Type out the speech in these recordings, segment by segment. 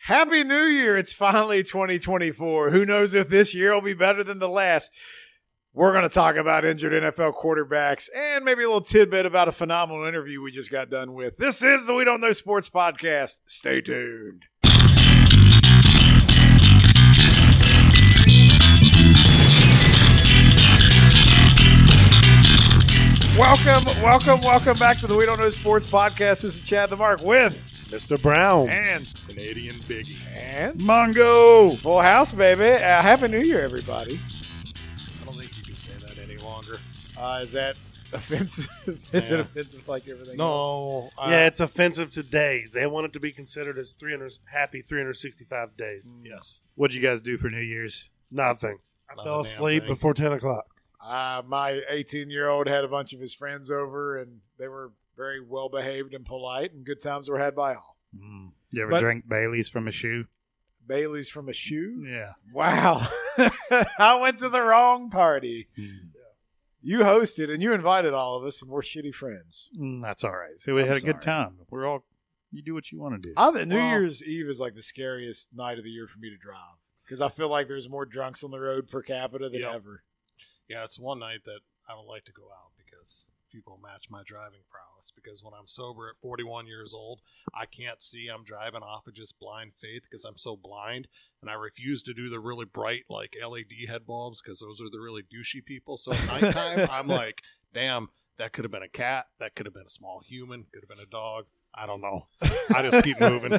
Happy New Year. It's finally 2024. Who knows if this year will be better than the last. We're going to talk about injured NFL quarterbacks and maybe a little tidbit about a phenomenal interview we just got done with. This is the We Don't Know Sports Podcast. Stay tuned. Welcome back to the We Don't Know Sports Podcast. This is Chad the Mark with Mr. Brown and Canadian Biggie and Mongo. Full house, baby. Happy New Year, everybody. I don't think you can say that any longer. Is that offensive? Is it offensive like everything else? No. Yeah, it's offensive to days. They want it to be considered as 365 days. Yes. What'd you guys do for New Year's? Nothing. I Not fell a damn asleep thing. before 10 o'clock. My 18-year-old had a bunch of his friends over, and they were very well-behaved and polite, and good times were had by all. You ever drink Bailey's from a shoe? Bailey's from a shoe? Yeah. Wow. I went to the wrong party. You hosted, and you invited all of us, and we're shitty friends. That's all right. So we had a sorry. good time. You do what you want to do. I think New Year's Eve is like the scariest night of the year for me to drive because I feel like there's more drunks on the road per capita than ever. Yeah, it's one night that I don't like to go out because people match my driving prowess. Because when I'm sober at 41 years old, I can't see I'm driving off of just blind faith because I'm so blind. And I refuse to do the really bright, like, LED head bulbs because those are the really douchey people. So at nighttime, I'm like, damn, that could have been a cat. That could have been a small human. Could have been a dog. I don't know. I just keep moving.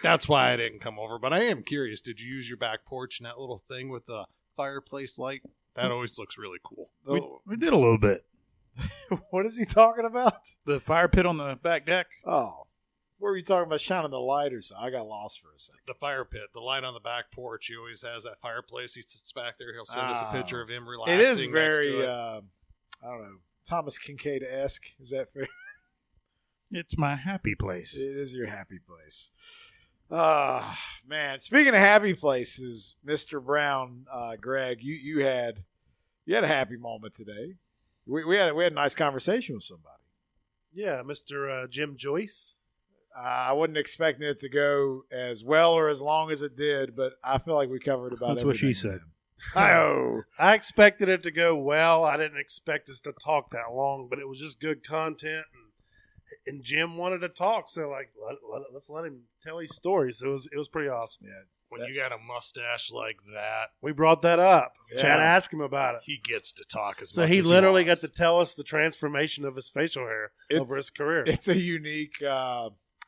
That's why I didn't come over. But I am curious. Did you use your back porch and that little thing with the fireplace light? That always looks really cool. We did a little bit. What is he talking about? The fire pit on the back deck. Oh, what were you talking about? Shining the light or something? I got lost for a second. The fire pit, the light on the back porch. He always has that fireplace. He sits back there. He'll send us a picture of him relaxing. It is next very, to it. I don't know, Thomas Kincaid-esque. Is that fair? It's my happy place. It is your happy place. Man, speaking of happy places, Mr. Brown, Greg, you had a happy moment today. We had a nice conversation with somebody. Yeah, Mr. Jim Joyce. I wasn't expecting it to go as well or as long as it did, but I feel like we covered about That's what she everything. said. Oh, I expected it to go well. I didn't expect us to talk that long, but it was just good content. And Jim wanted to talk, so let's let him tell his story. So it was pretty awesome. yeah. When you got a mustache like that, We brought that up. Yeah. Chad asked him about it. he gets to talk as So much he as literally he got wants. to tell us the transformation of his facial hair over his career. It's a unique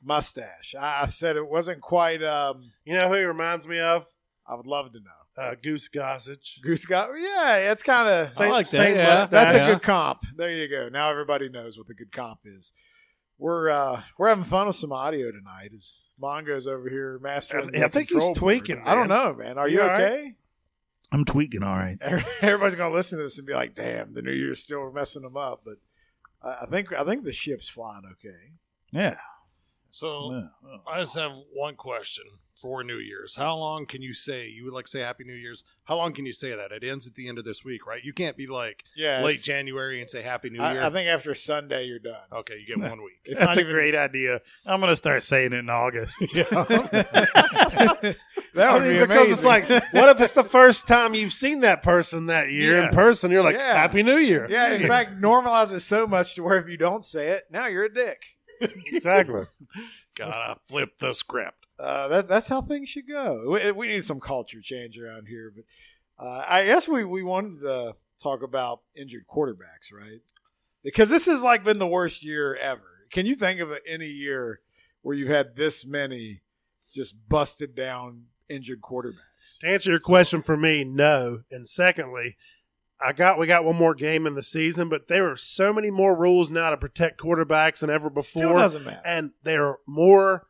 mustache. I said it wasn't quite. You know who he reminds me of? I would love to know. Goose Gossage. Goose got. Yeah, it's kind of. Same, like that, same yeah. mustache. That's a Yeah. good comp. There you go. Now everybody knows what the good comp is. We're having fun with some audio tonight. As Mongo's over here mastering. I the think he's control board. tweaking, I don't man. know, man. Are you You all right? okay? I'm tweaking all right. Everybody's gonna listen to this and be like, "Damn, the New Year's still messing them up." But I think the ship's flying okay. Yeah. So Yeah. I just have one question for New Year's. How long can you say, you would like to say Happy New Year's? How long can you say that? It ends at the end of this week, right? You can't be like Yeah, late it's- January and say Happy New Year. I think after Sunday you're done. Okay, you get 1 week. It's That's not a even- great idea. I'm going to start saying it in August. That would be because it's amazing. like, what if it's the first time you've seen that person that year Yeah. in person? You're like, Yeah. Happy New Year. Yeah, in fact, normalize it so much to where if you don't say it, now you're a dick. Exactly. Gotta flip the script. That's how things should go. We need some culture change around here, but I guess we wanted to talk about injured quarterbacks, right? Because this has like been the worst year ever. Can you think of any year where you've had this many just busted down injured quarterbacks? To answer your question for me, no. And secondly, we got one more game in the season, but there are so many more rules now to protect quarterbacks than ever before. Still doesn't matter. And they're more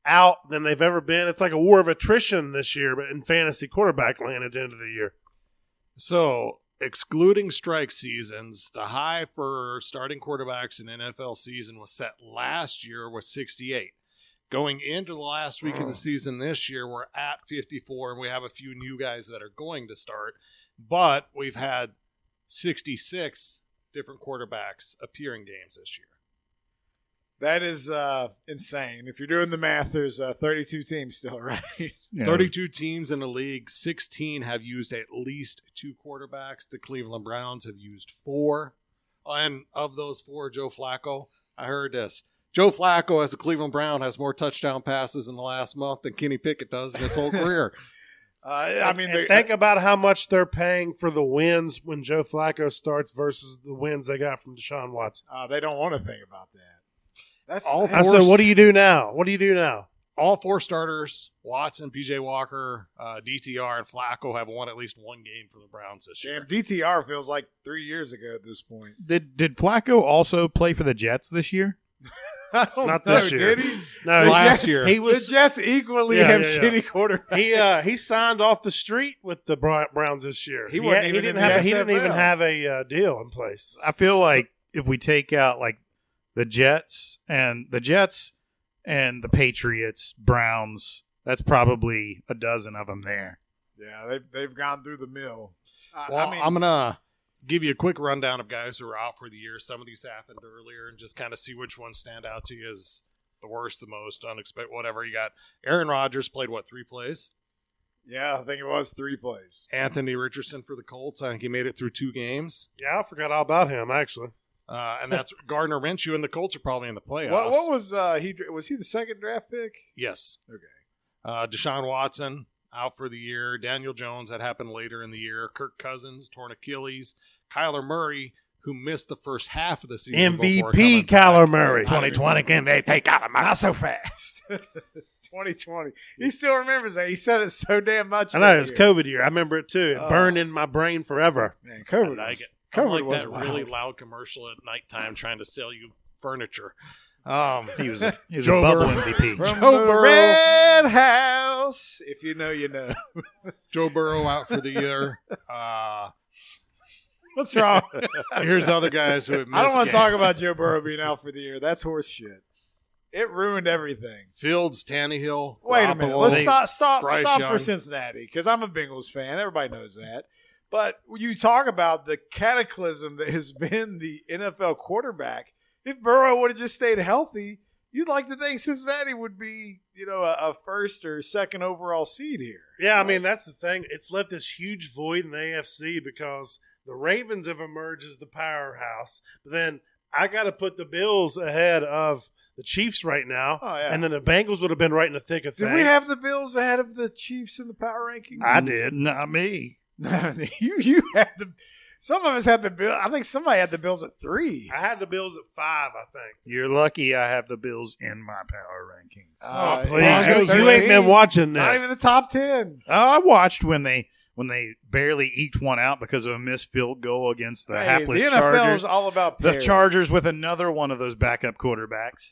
out than they've ever been. It's like a war of attrition this year, but in fantasy quarterback land at the end of the year. So, excluding strike seasons, the high for starting quarterbacks in NFL season was set last year with 68. Going into the last week of the season this year, we're at 54, and we have a few new guys that are going to start. But we've had 66 different quarterbacks appear in games this year. That is insane. If you're doing the math, there's 32 teams still, right? Yeah. 32 teams in the league. 16 have used at least 2 quarterbacks. The Cleveland Browns have used 4. And of those 4, Joe Flacco, I heard this. Joe Flacco, as a Cleveland Brown, has more touchdown passes in the last month than Kenny Pickett does in his whole career. I mean, And think about how much they're paying for the wins when Joe Flacco starts versus the wins they got from Deshaun Watson. they don't want to think about that. That's All I said, what do you do now? What do you do now? All 4 starters, Watson, P.J. Walker, DTR, and Flacco have won at least 1 game for the Browns this year. Damn, DTR feels like 3 years ago at this point. Did Flacco also play for the Jets this year? I don't Not know, this year. Did he? No, The last Jets- year. He was the Jets equally Yeah, have yeah, yeah. shitty quarterbacks. he signed off the street with the Browns this year. He wasn't even in the he didn't even XFL. have a deal in place. I feel like if we take out like the Jets and the Patriots, Browns, that's probably a dozen of them there. Yeah, they've gone through the mill. Well, I mean, I'm going to give you a quick rundown of guys who are out for the year. Some of these happened earlier, and just kind of see which ones stand out to you as the worst, the most unexpected, whatever. You got Aaron Rodgers played, 3 plays? Yeah, I think it was 3 plays. Anthony Richardson for the Colts. I think he made it through 2 games. Yeah, I forgot all about him, actually. And that's Gardner Minshew, and the Colts are probably in the playoffs. What was he the second draft pick? Yes. Okay. Deshaun Watson out for the year. Daniel Jones, that happened later in the year. Kirk Cousins, torn Achilles. Kyler Murray, who missed the first half of the season. before coming MVP Kyler back. Murray. 2020 MVP Kyler Murray. Not so fast. 2020. He still remembers that. He said it so damn much. I know, that it was year. COVID year. I remember it too. It burned in my brain forever. Man, COVID. I like was- it. COVID Like was that wild. really loud commercial at nighttime trying to sell you furniture. He was a Joe bubble Burrow. MVP. From Joe the Burrow. Red House. If you know, you know. Joe Burrow out for the year. What's wrong? Here's other guys who have missed I don't want to talk games. about Joe Burrow being out for the year. That's horse shit. It ruined everything. Fields, Tannehill. Wait a minute. Garoppolo. Let's stop Bryce for Young. Cincinnati because I'm a Bengals fan. Everybody knows that. But when you talk about the cataclysm that has been the NFL quarterback, if Burrow would have just stayed healthy, you'd like to think Cincinnati would be, a first or second overall seed here. Yeah, I mean, that's the thing. It's left this huge void in the AFC because the Ravens have emerged as the powerhouse. But then I got to put the Bills ahead of the Chiefs right now. Oh, yeah. And then the Bengals would have been right in the thick of things. Did we have the Bills ahead of the Chiefs in the power rankings? I did. Not me. No, you had the. Some of us had the Bill. I think somebody had the Bills at 3. I had the Bills at 5, I think. You're lucky I have the Bills in my power rankings. Oh, please. yeah, You ain't been watching Not that. even the top 10. I watched when they barely eked one out because of a missed field goal against the Hey, hapless the NFL Chargers. is all about The parity. Chargers with another one of those backup quarterbacks.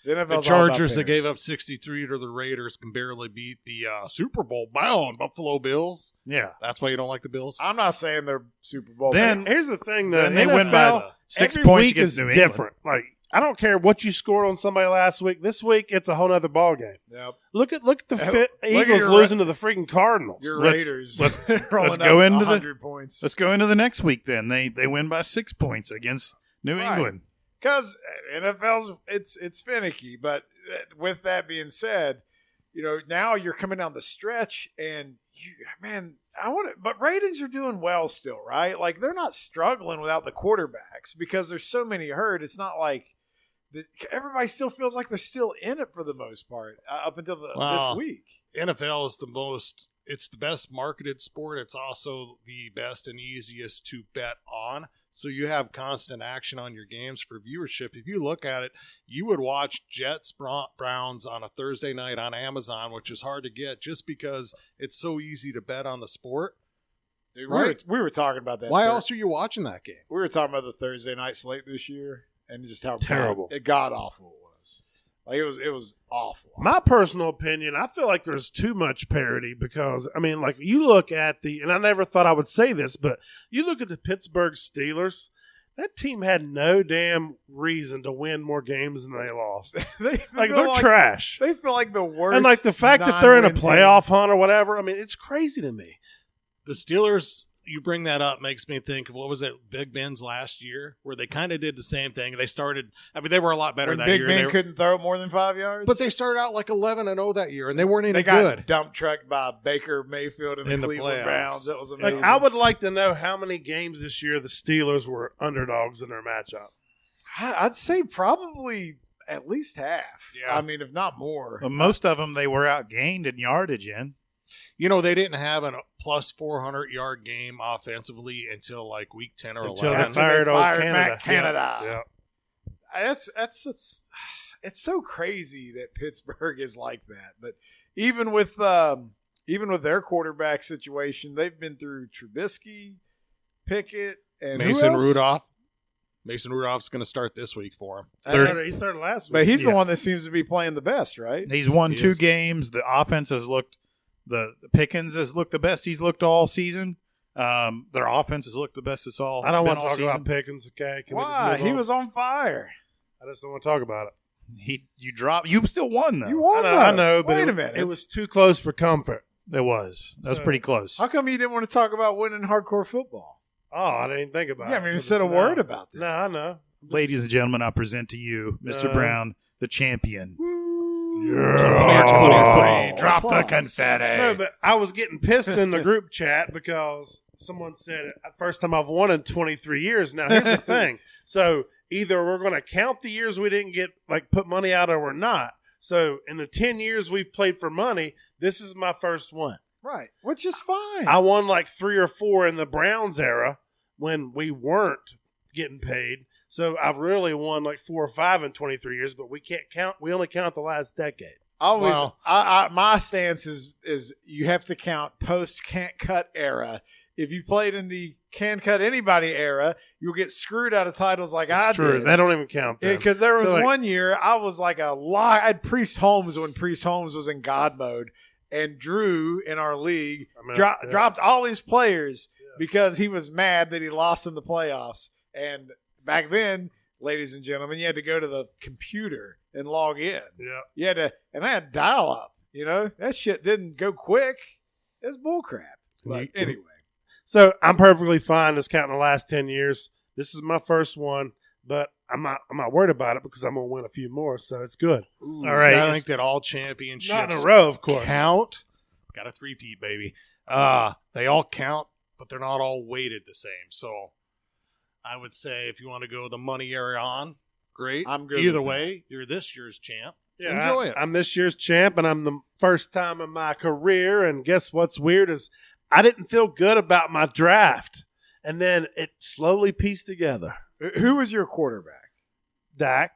The NFL The is all about Chargers that parity. gave up 63 to the Raiders can barely beat the Super Bowl bound Buffalo Bills. Yeah. That's why you don't like the Bills? I'm not saying they're Super Bowl. Then- Here's the thing, though. Then they NFL, win by 6 every points week against is New England. different. Like, I don't care what you scored on somebody last week. This week, it's a whole other ball game. Yep. Look at the Look at Eagles your losing to the freaking Cardinals. Your Let's- Raiders. let's rolling go up into the- 100 points. Let's go into the next week then. They win by 6 points against New Right. England. Because NFL's it's finicky. But with that being said, now you're coming down the stretch, and but Ravens are doing well still, right? Like they're not struggling without the quarterbacks because there's so many hurt. It's not like everybody still feels like they're still in it for the most part up until Wow. this week. NFL is it's the best marketed sport. It's also the best and easiest to bet on. So you have constant action on your games for viewership. If you look at it, you would watch Jets Browns on a Thursday night on Amazon, which is hard to get just because it's so easy to bet on the sport. Dude, Right. we were talking about that. Why else are you watching that game? We were talking about the Thursday night slate this year and just how Terrible. god awful it was. Like it was awful. My personal opinion, I feel like there's too much parity because, I mean, like you look at and I never thought I would say this, but you look at the Pittsburgh Steelers, that team had no damn reason to win more games than they lost. they Like, feel they're trash. They feel like the worst. And like the fact that they're in a non-win playoff hunt or whatever, I mean, it's crazy to me. The Steelers you bring that up makes me think of, what was it, Big Ben's last year, where they kind of did the same thing. They started, I mean, they were a lot better When that Big year. Ben couldn't throw it more than 5 yards? But they started out like 11-0 that year, and they weren't any They got good. dump trucked by Baker Mayfield and In the the Cleveland playoffs. Browns. That was amazing. Like, I would like to know how many games this year the Steelers were underdogs in their matchup. I'd say probably at least half. Yeah. I mean, if not more. Well, most of them they were outgained in yardage in. You know, they didn't have a plus 400-yard game offensively until like week 10 or Until 11. they fired old fired Canada. Matt Canada. Yeah. That's just, it's so crazy that Pittsburgh is like that. But even with their quarterback situation, they've been through Trubisky, Pickett, and who Mason else? Rudolph. Mason Rudolph's going to start this week for him. He started last week. But he's the Yeah. one that seems to be playing the best, right? He's won He 2 is. games. The offense has looked the Pickens has looked the best he's looked all season. Their offense has looked the best it's all. I don't been want to all talk season. about Pickens, okay? Can we just Why? move He on? was on fire. I just don't want to talk about it. You still won though. You won, I though. know, but Wait a minute. it was too close for comfort. It was. That was So- pretty close. How come you didn't want to talk about winning hardcore football? Oh, I didn't even think about You it. haven't even until said a just word now. about that. No, I know. Ladies and gentlemen, I present to you Mr. Brown, the champion. Yeah. Drop the confetti. No, but I was getting pissed in the group chat because someone said, first time I've won in 23 years. Now, here's the thing. So either we're going to count the years we didn't get, like, put money out or we're not. So in the 10 years we've played for money, this is my first one. Right, which is fine. I won like 3 or 4 in the Browns era when we weren't getting paid. So I've really won like 4 or 5 in 23 years, but we can't count. We only count the last decade. Always, Well- my stance is you have to count post can't cut era. If you played in the can cut anybody era, you'll get screwed out of titles like I That's true. did. That don't even count. then. Because there was So, like- one year I was like I had Priest Holmes when Priest Holmes was in God mode, and Drew in our league I mean, dropped all his players because he was mad that he lost in the playoffs. And back then, ladies and gentlemen, you had to go to the computer and log in. Yeah. You had to, and I had dial up. You know, that shit didn't go quick. It was bullcrap. But anyway, So I'm perfectly fine just counting the last 10 years. This is my first one, but I'm not worried about it because I'm gonna win a few more, so it's good. All right. I think that all championships Not in a row, of course. count. Got a three-peat, baby. They all count, but they're not all weighted the same. So I would say if you want to go the money area on, great. I'm good Either with way, you're this year's champ. Yeah, Enjoy it. I'm this year's champ, and I'm the first time in my career. And guess what's weird is I didn't feel good about my draft, and then it slowly pieced together. who was your quarterback? Dak.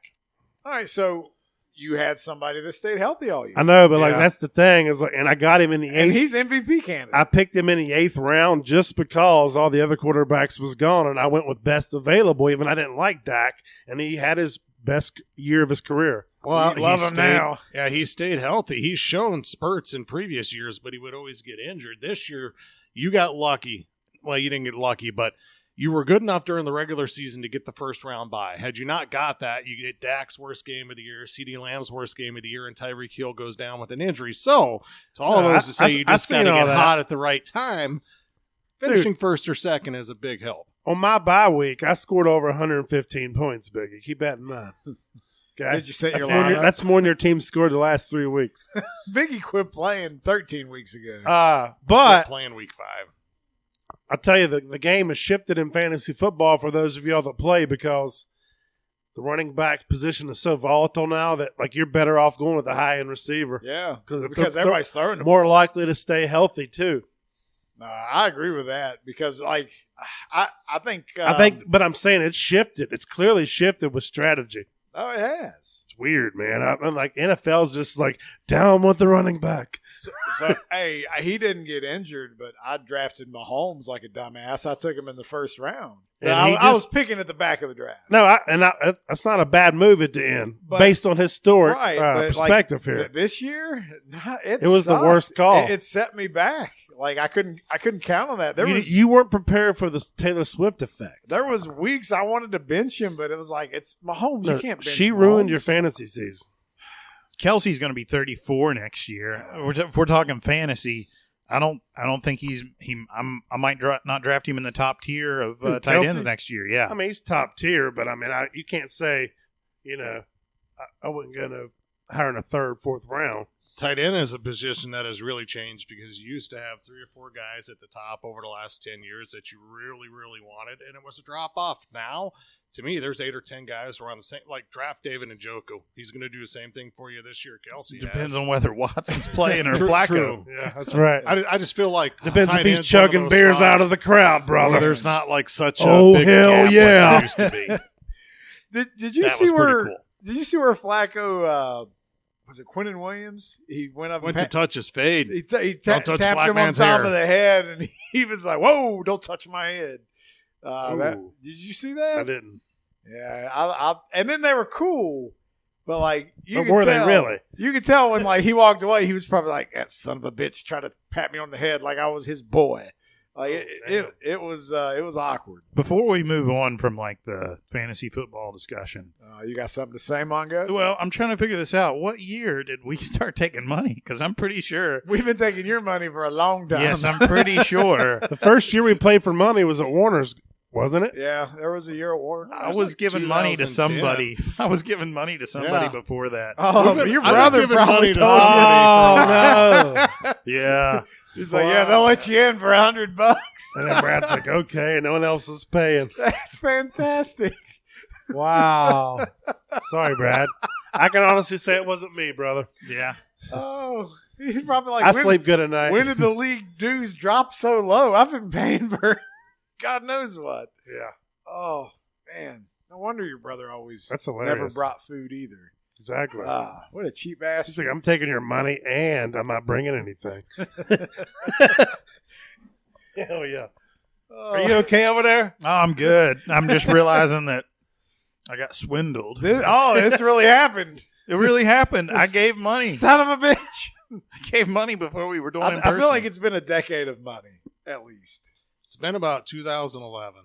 All right, so you had somebody that stayed healthy all year. I know, but like Yeah. that's the thing is like, and I got him in the And eighth. he's MVP candidate. I picked him in the 8th round just because all the other quarterbacks was gone, and I went with best available. Even I didn't like Dak, and he had his best year of his career. Well, We love he him stayed- now. Yeah, he stayed healthy. He's shown spurts in previous years, but he would always get injured. This year, you got lucky. Well, you didn't get lucky, but you were good enough during the regular season to get the first round bye. Had you not got that, you get Dak's worst game of the year, CeeDee Lamb's worst game of the year, and Tyreek Hill goes down with an injury. So, to all No, those to say I you I just seen got to all get that. hot at the right time, finishing first or second is a big help. On my bye week, I scored over 115 points, Biggie. Keep that in mind. Okay? Did you set your that's more, than lineup? that's more than your team scored the last 3 weeks. Biggie quit playing 13 weeks ago. But Playing week 5. I'll tell you, the game has shifted in fantasy football for those of y'all that play because the running back position is so volatile now that like you're better off going with a high-end receiver. Yeah, Because because everybody's throwing the more likely to stay healthy, too. I agree with that because, like, I think But I'm saying it's shifted. It's clearly shifted with strategy. oh, it has. It's weird, man. I'm like NFL's just like down with the running back. So hey, he didn't get injured, but I drafted Mahomes like a dumbass. I took him in the first round. And I, he I was just- picking at the back of the draft. No, that's not a bad move at the end, But- based on historic Right, but, perspective like, here. This year, it was the sucked. worst call. It set me back. Like I couldn't count on that. You weren't prepared for the Taylor Swift effect. There was weeks I wanted to bench him, but it was like it's Mahomes. No, You can't bench she ruined Mahomes. your fantasy season. Kelsey's going to be 34 next year. If we're talking fantasy, I don't think I might not draft him in the top tier of tight Kelsey? ends next year. Yeah. I mean, he's top tier, but I mean, you can't say, I wasn't going to hire in a third, fourth round. Tight end is a position that has really changed because you used to have 3 or 4 guys at the top over the last 10 years that you really, really wanted, and it was a drop-off. Now, to me, there's 8 or 10 guys who are on the same, like draft David Njoku. He's going to do the same thing for you this year. Kelsey Depends has. on whether Watson's playing or True, Flacco. true. Yeah, that's right. I just feel like Depends tight if he's end's one of chugging those beers spots out of the crowd, where brother. there's not like such a Oh, big hell gap like yeah. there used to be. Did you That see was pretty where? cool. Did you see where Flacco? Was it Quinnen Williams? He went up. Went and to touch his fade. he Don't touch tapped black him on man's top hair. of the head, and he was like, "Whoa! Don't touch my head." Ooh. Did you see that? I didn't. Yeah, and then they were cool, but like you But could were tell, they really? You could tell when like he walked away, he was probably like, "That son of a bitch trying to pat me on the head like I was his boy." Like it was awkward. Before we move on from like the fantasy football discussion, You got something to say, Mongo? well, I'm trying to figure this out. What year did we start taking money? Because I'm pretty sure. We've been taking your money for a long time. Yes, I'm pretty sure. The first year we played for money was at Warner's, wasn't it? Yeah, there was a year at Warner. I was giving money to 2010. somebody. I was giving money to somebody Yeah. before that. Oh, We've been- your I've been brother giving probably money to told you. Oh, no. Yeah. He's like, yeah, they'll let you in for $100. And then Brad's like, okay, no one else is paying. That's fantastic. Wow. Sorry, Brad. I can honestly say it wasn't me, brother. Yeah. Oh, he's probably like, I when, sleep good at night. when did the league dues drop so low? I've been paying for God knows what. Yeah, Oh, man. No wonder your brother always that's hilarious. never brought food either. Exactly. What a cheap He's bastard. like, I'm taking your money and I'm not bringing anything. Hell yeah. Oh. Are you okay over there? Oh, I'm good. I'm just realizing that I got swindled. This really happened. It really happened. I gave money. Son of a bitch. I gave money before we were doing it in I person. feel like it's been a decade of money, at least. It's been about 2011,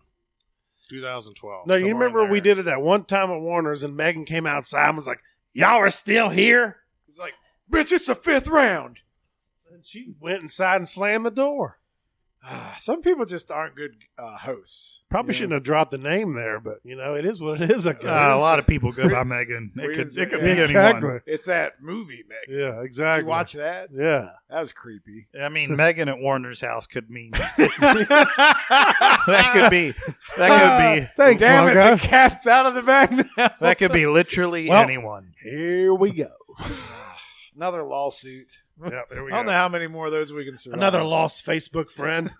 2012. No, you somewhere remember in we there. did it that one time at Warner's and Megan came outside and was like, y'all are still here? He's like, bitch, it's the 5th round. And she went inside and slammed the door. Some people just aren't good hosts. Probably You know? shouldn't have dropped the name there, but, it is what it is, I guess. a lot of people go by Megan. We It didn't could say- be Exactly. anyone. It's that movie, Meg. Yeah, Did exactly. you watch that? Yeah. That was creepy. I mean, Megan at Warner's house could mean that could be Thanks, Damn it, Mongo. the cat's out of the bag now. that could be literally Well, anyone. Here we go. Another lawsuit. Yep, there we I don't know go. how many more of those we can survive. Another lost Facebook friend.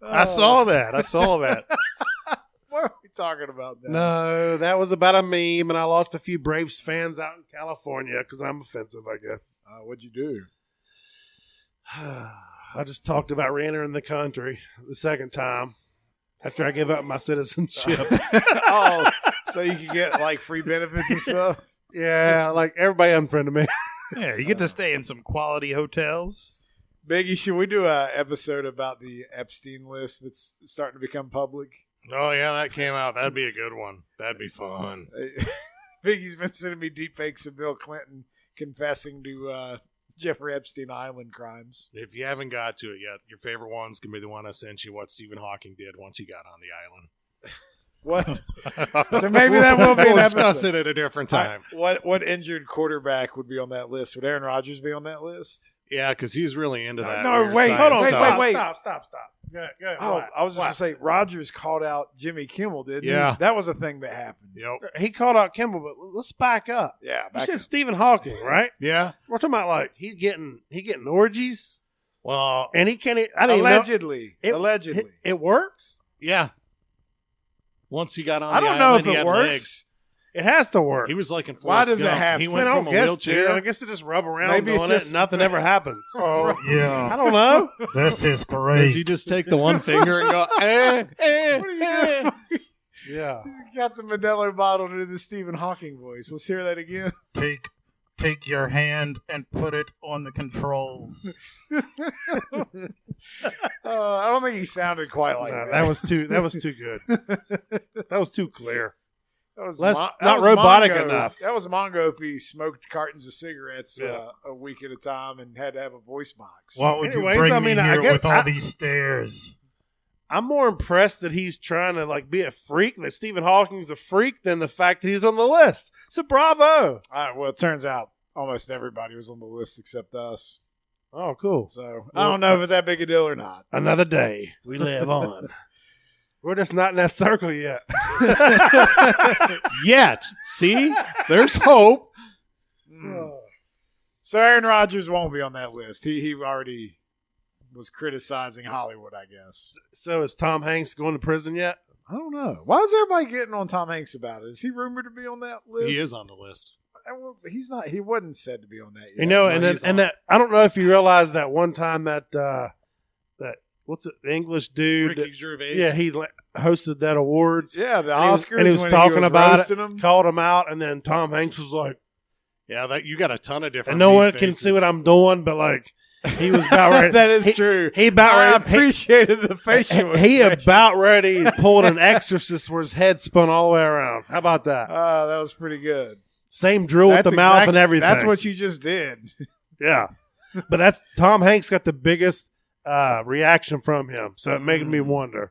I saw that. What are we talking about now? No, that was about a meme, and I lost a few Braves fans out in California because I'm offensive, I guess. What'd you do? I just talked about re-entering the country the second time after I gave up my citizenship. Oh, so you can get like free benefits and stuff? Yeah, like everybody unfriended me. Yeah, you get to stay in some quality hotels. Biggie, should we do an episode about the Epstein list that's starting to become public? Oh, yeah, that came out. That'd be a good one. That'd be fun. Biggie's been sending me deepfakes of Bill Clinton confessing to Jeffrey Epstein Island crimes. If you haven't got to it yet, your favorite one's going to be the one I sent you, what Stephen Hawking did once he got on the island. What? So maybe that will be We'll an discuss episode. it at a different time. What injured quarterback would be on that list? Would Aaron Rodgers be on that list? Yeah, because he's really into that. No, weird wait, science hold on, stuff. wait. Stop. Go ahead. Oh, What? I was just What? going to say, Rodgers called out Jimmy Kimmel, didn't Yeah. he? That was a thing that happened. Yep. He called out Kimball, but let's back up. Yeah, You back said up. Stephen Hawking, right? Yeah. We're talking about like he getting orgies, Well, and he can't. I didn't Allegedly. It- Allegedly. It works. yeah. Once he got on I the don't know island, if he it had works. legs. It has to work. He was like in Why Forrest does it Gump. have He to? went I from don't a guess, wheelchair. dude. I guess they just rub around Maybe it's doing just- it and nothing ever happens. Oh, I yeah. don't know. This is Does great. he just take the one finger and go, eh, eh, What are you eh. doing? Yeah. He's got the Modelo bottle to the Stephen Hawking voice. Let's hear that again. Take your hand and put it on the controls. I don't think he sounded quite like No, that. that was too good. That was too clear. That was not robotic enough. That was Mongo if he smoked cartons of cigarettes Yeah. a week at a time and had to have a voice box. What would Anyways, you bring I me mean, I here guess with all these stairs? I'm more impressed that he's trying to be a freak, that Stephen Hawking's a freak, than the fact that he's on the list. So bravo. All right, well, it turns out almost everybody was on the list except us. Oh, cool. So I don't know if it's that big a deal or not. Another day we live on. We're just not in that circle yet. Yet. See? There's hope. So Aaron Rodgers won't be on that list. He already was criticizing Hollywood, I guess. So is Tom Hanks going to prison yet? I don't know. Why is everybody getting on Tom Hanks about it? Is he rumored to be on that list? He is on the list. Well, he's not. He wasn't said to be on that yet. You know, No, and he's on. that I don't know if you realize that one time that what's it, the English dude? Ricky Gervais. Yeah, he hosted that awards. Yeah, the And he was- Oscars. and he was when talking about roasting him. Called him out, and then Tom Hanks was like, Yeah, that you got a ton of different. and no one meme can faces. see what I'm doing, but he was about ready. That is he, true. He about I ready. appreciated the facial. He expression. about ready pulled an exorcist where his head spun all the way around. How about that? That was pretty good. Same drill with the mouth and everything. That's what you just did. Yeah, but that's Tom Hanks got the biggest reaction from him, so it made me wonder.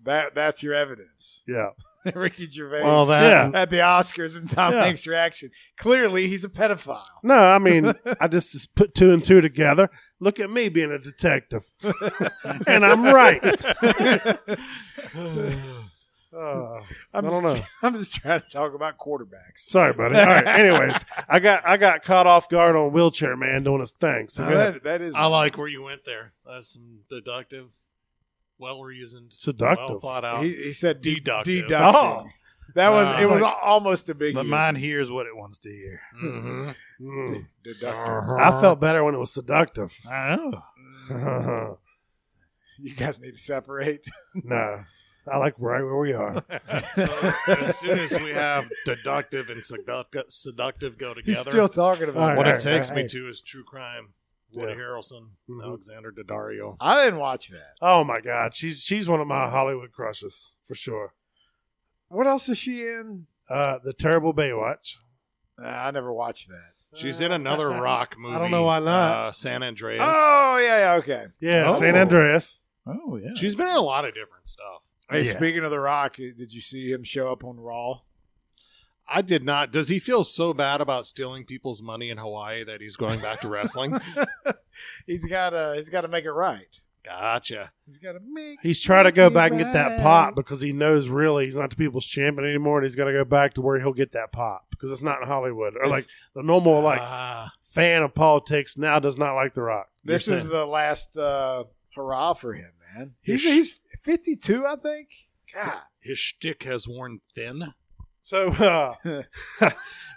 That's your evidence. Yeah, Ricky Gervais. Well, that- at the Oscars and Tom Yeah. Hanks' reaction. Clearly, he's a pedophile. no, I mean I just put two and two together. Look at me being a detective, and I'm right. I don't know. I'm just trying to talk about quarterbacks. Sorry, buddy. All right. Anyways, I got caught off guard on Wheelchair Man doing his thing. So No, go ahead. that is. I like where you went there. That's some deductive, well-reasoned, Seductive. well thought out. He said Deductive. deducting. That was. Ah. It was Like- almost a big. But mine hears what it wants to hear. Mhm. Mm. Deductive. I felt better when it was seductive. I know. No, You guys need to separate. I like right where we are. So as soon as we have deductive and seductive go He's together, still talking about All it. right, what all it takes me hey. to is true crime. Woody Yeah. Harrelson, Mhm. Alexander Daddario. I didn't watch that. Oh my God, she's one of my Hollywood crushes for sure. What else is she in? The Terrible Baywatch. I never watched that. She's in another rock movie. I don't know why not. San Andreas. Oh yeah, okay. Yeah, Oh. San Andreas. Oh, yeah. She's been in a lot of different stuff. Hey, Yeah. speaking of The Rock, did you see him show up on Raw? I did not. Does he feel so bad about stealing people's money in Hawaii that he's going back to wrestling? He's got to make it right. Gotcha. He's got to make. He's trying to go back and get that right. pop because he knows really he's not the people's champion anymore, and he's got to go back to where he'll get that pop because it's not in Hollywood or like the normal fan of politics now does not like The Rock. This You're is saying. the last hurrah for him, man. His He's 52, I think. God. His shtick has worn thin. So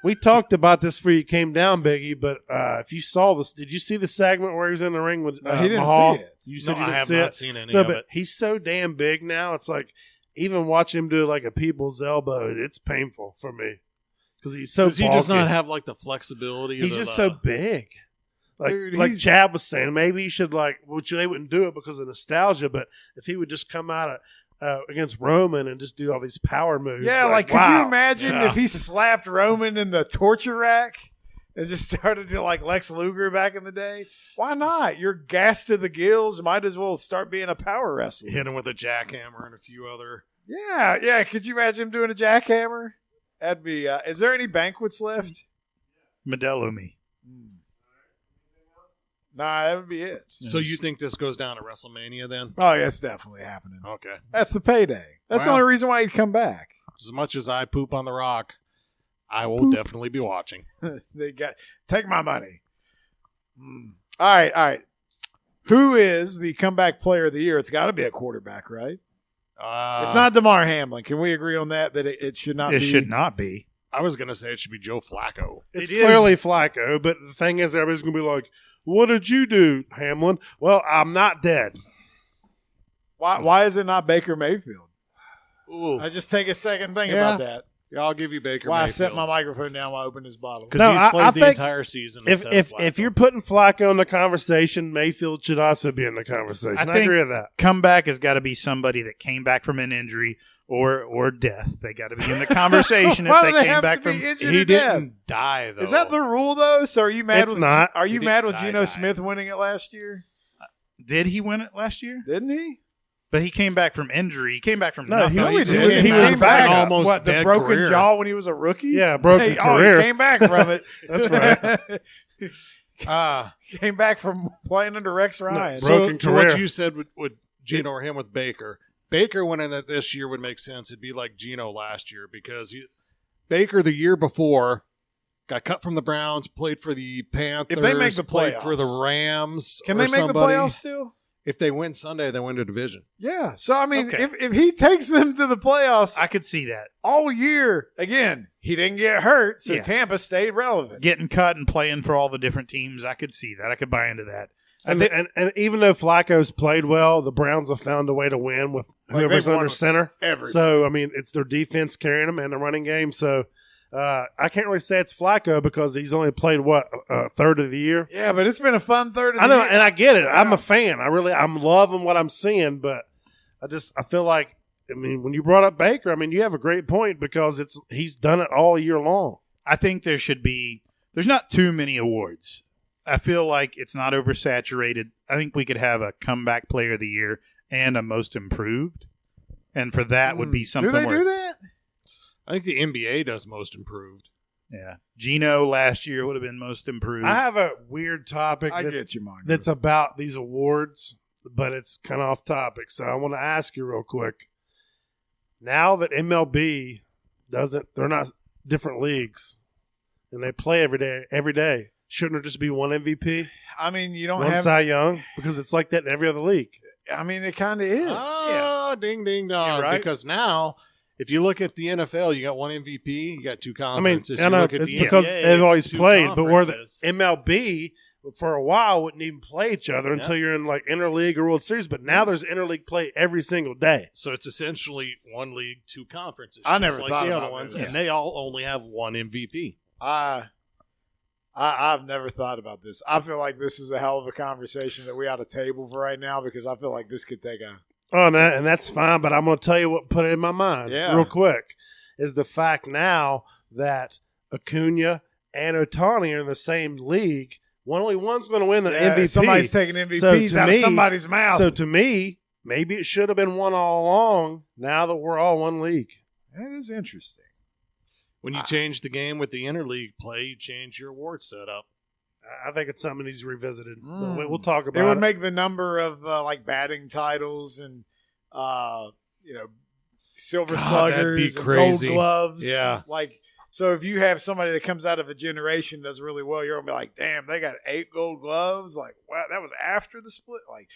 we talked about this before you came down, Biggie. But if you saw this, did you see the segment where he was in the ring with No, he didn't Mahal? see it. You said No, you I didn't have see not it. seen any So, of but it. he's so damn big now. It's like even watching him do like a people's elbow, it's painful for me because he's so. Does he just bulky. not have like the flexibility? He's of just the, so big. Like Dude, like he's- Chad was saying, maybe he should which they wouldn't do it because of nostalgia, but if he would just come out against Roman and just do all these power moves. Yeah, like could wow. you imagine Yeah. if he slapped Roman in the torture rack and just started to like Lex Luger back in the day? Why not? You're gassed to the gills. Might as well start being a power wrestler. hit him with a jackhammer and a few other. Yeah. Could you imagine him doing a jackhammer? That'd be. Is there any banquets left? Modelo me. Nah, that would be it. So you think this goes down at WrestleMania then? Oh, yeah, it's definitely happening. Okay. That's the payday. That's the Wow. only reason why he'd come back. As much as I poop on the Rock, I will definitely be watching. They got take my money. All right. Who is the comeback player of the year? It's got to be a quarterback, right? It's not DeMar Hamlin. Can we agree on that? That it should not. It be? should not be. I was gonna say it should be Joe Flacco. It's It is- clearly Flacco, but the thing is, everybody's going to be like, what did you do, Hamlin? Well, I'm not dead. Why is it not Baker Mayfield? Ooh. I just take a second think Yeah. about that. Yeah, I'll give you Baker Why I Mayfield. set my microphone down while I open this bottle. Because No, he's I played the think entire season. If you're putting Flacco in the conversation, Mayfield should also be in the conversation. I think agree with that. Comeback has got to be somebody that came back from an injury or death. They got to be in the conversation if Why do they came have back to be from. injured he or dead? didn't die though. Is that the rule though? So are you mad It's with not. Are you He mad didn't with die, Geno die. Smith winning it last year? Did he win it last year? Didn't he? But he came back from injury. He came back from No, nothing. he No, just didn't. came He back. almost what, the dead broken career. jaw when he was a rookie? Yeah, broken career. He came back from it. That's right. Came back from playing under Rex Ryan. Broken so what career. you said would Geno or him with Baker. Baker winning it this year would make sense. It'd be like Geno last year because Baker the year before got cut from the Browns, played for the Panthers. If they make the played playoffs. for the Rams. Can or they make somebody. the playoffs still? If they win Sunday, they win the division. Yeah. So, I mean, Okay. if he takes them to the playoffs I could see that. all year, again, he didn't get hurt, so Yeah. Tampa stayed relevant. Getting cut and playing for all the different teams, I could see that. I could buy into that. And even though Flacco's played well, the Browns have found a way to win with Like, whoever's they've won under center. everything. So, I mean, it's their defense carrying them and the running game. So, I can't really say it's Flacco because he's only played, a third of the year? Yeah, but it's been a fun third of I the know, year. and I get it. I'm a fan. I'm loving what I'm seeing, but I feel like, I mean, when you brought up Baker, I mean, you have a great point because he's done it all year long. I think there's not too many awards. I feel like it's not oversaturated. I think we could have a comeback player of the year and a most improved. And for that would be something Do they where, do that? I think the NBA does most improved. yeah. Geno last year would have been most improved. I have a weird topic I get you, Mongo. that's about these awards, but it's kind of off topic. So I want to ask you real quick. Now that MLB they're not different leagues, and they play every day. Shouldn't there just be one MVP, I mean, you don't one have. Cy Young? Because it's like that in every other league. I mean, it kind of is. Oh, ding, ding, dong. You're right. Because now, if you look at the NFL, you got one MVP, you got two I mean, conferences. I You know look at it's the because NBA, they've always it's two played, but where the conferences. MLB for a while wouldn't even play each other until you're in like interleague or World Series. But now there's interleague play every single day. So it's essentially one league, two conferences. I just never like thought the about other ones, this. and they all only have one MVP. I've never thought about this. I feel like this is a hell of a conversation that we ought to table for right now because I feel like this could take a. Oh, and that's fine. But I'm going to tell you what put it in my mind real quick is the fact now that Acuna and Ohtani are in the same league. Only one's going to win the MVP. Somebody's taking MVPs So to out me- of somebody's mouth. So to me, maybe it should have been one all along. Now that we're all one league. that is interesting. When you change the game with the interleague play, you change your award setup. I think it's something that needs revisited. Mm. But we'll talk about It it. would make the number of like batting titles and silver God, that'd be sluggers and crazy. gold gloves. Yeah. Like so if you have somebody that comes out of a generation does really well, you're gonna be like, damn, they got 8 gold gloves. Like, wow, that was after the split. Like,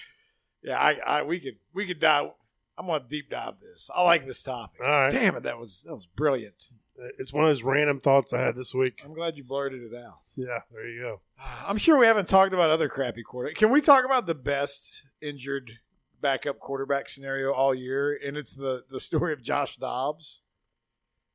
yeah, we could dive. I'm gonna deep dive this. I like this topic. All right. Damn it, that was brilliant. It's one of those random thoughts I had this week. I'm glad you blurted it out. Yeah, there you go. I'm sure we haven't talked about other crappy quarterbacks. Can we talk about the best injured backup quarterback scenario all year? And it's the story of Josh Dobbs.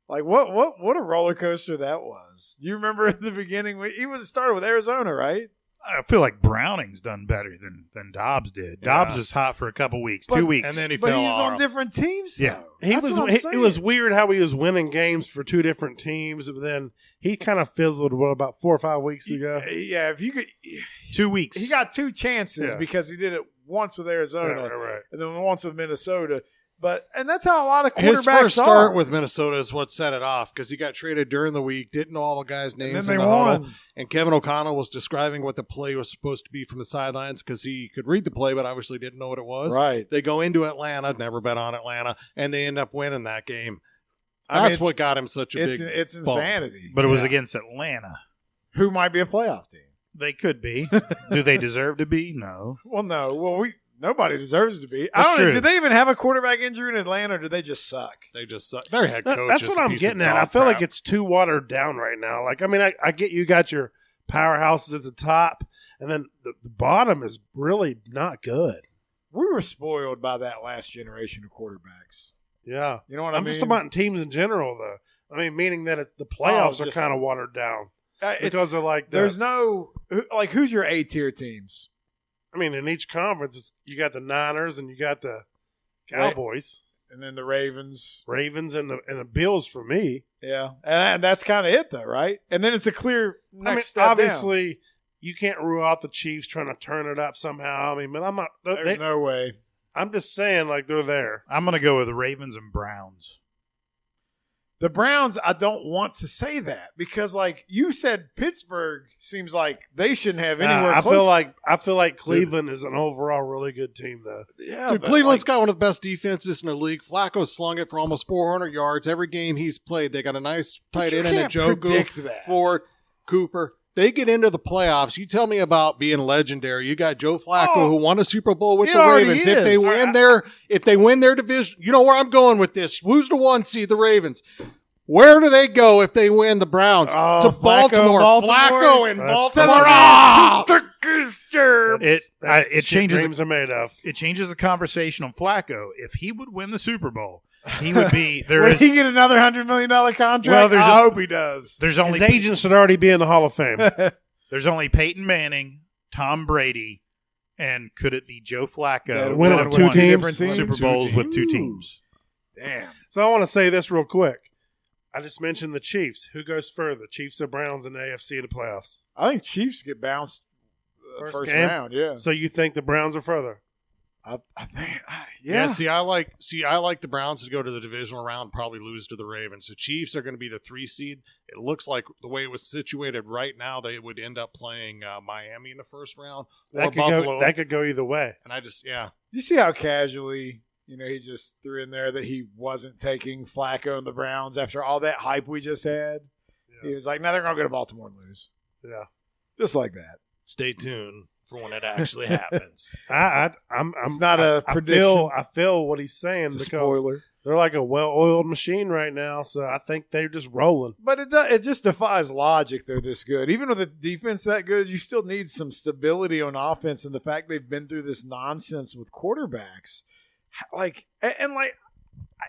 Like what a roller coaster that was. You remember at the beginning he started with Arizona, right? I feel like Browning's done better than Dobbs did. Dobbs was hot for a couple weeks, But- 2 weeks. And then he But fell he was on off. different teams. Yeah. though. He That's was. what I'm It was saying. weird how he was winning games for two different teams, but then he kind of fizzled. About 4 or 5 weeks ago? Yeah, if you could, 2 weeks. he got 2 chances Yeah. because he did it once with Arizona Right. and then once with Minnesota. And that's how a lot of quarterbacks His first start are. with Minnesota is what set it off because he got traded during the week, didn't know all the guys' names then in they the huddle. won. And Kevin O'Connell was describing what the play was supposed to be from the sidelines because he could read the play, but obviously didn't know what it was. Right. They go into Atlanta, never bet on Atlanta, and they end up winning that game. I mean, That's it's- what got him such a big. It's bump. insanity. but it was Yeah. against Atlanta. Who might be a playoff team? They could be. Do they deserve to be? No. Well, no. Well, nobody deserves to be. I That's don't know. true. Did they even have a quarterback injury in Atlanta, or did they just suck? They just suck. Their head coach. That's is what a I'm piece getting of at. dog I feel like crap. it's too watered down right now. Like, I mean, I get you got your powerhouses at the top, and then the bottom is really not good. We were spoiled by that last generation of quarterbacks. Yeah. You know what I'm I mean? just about teams in general, though. I mean, meaning that the playoffs are just- kind of watered down It's- because of like there's no like who's your A tier teams? I mean, in each conference, you got the Niners and you got the Cowboys, And then the Ravens. Ravens, and the Bills for me. Yeah, and that's kind of it though, right? And then it's a clear next step down. obviously, you can't rule out the Chiefs trying to turn it up somehow. I mean, but I'm not. There's no way. I'm just saying, like, they're there. I'm going to go with the Ravens and Browns. The Browns, I don't want to say that because, like you said, Pittsburgh seems like they shouldn't have anywhere I close. feel like Cleveland is an overall really good team, though. Yeah, Dude, but, Cleveland's like, got one of the best defenses in the league. Flacco slung it for almost 400 yards every game he's played. They got a nice but tight you end and a can't Joe predict that. Ford, Cooper. They get into the playoffs. You tell me about being legendary. You got Joe Flacco who won a Super Bowl with it the already Ravens. is. If they win their division, you know where I'm going with this. Who's the 1 seed? The Ravens. Where do they go if they win the Browns? Oh, To Baltimore. Flacco in That's- Baltimore. It changes. Dreams are made of. It changes the conversation on Flacco. If he would win the Super Bowl, he would be there. Will Is he get another $100 million contract? Well, I hope he does. there's only His agent should already be in the Hall of Fame. there's only Peyton Manning, Tom Brady, and could it be Joe Flacco? That win that on have two won teams? Super Two Bowls teams. with two teams. Damn. So I want to say this real quick. I just mentioned the Chiefs. Who goes further, Chiefs or Browns in the AFC in the playoffs? I think Chiefs get bounced first game? round. Yeah. So you think the Browns are further? I think. Yeah. Yeah. See, I like the Browns to go to the divisional round and probably lose to the Ravens. The Chiefs are going to be the 3 seed. It looks like the way it was situated right now, they would end up playing Miami in the first round or Buffalo. That could go either way. And I just, yeah. You see how casually, he just threw in there that he wasn't taking Flacco and the Browns after all that hype we just had. Yeah. He was like, "No, they're going to go to Baltimore and lose." Yeah. Just like that. Stay tuned for when it actually happens. I'm It's not a I prediction. I feel what he's saying It's a because spoiler. they're like a well-oiled machine right now. So I think they're just rolling. But it just defies logic they're this good. Even with the defense that good, you still need some stability on offense, and the fact they've been through this nonsense with quarterbacks.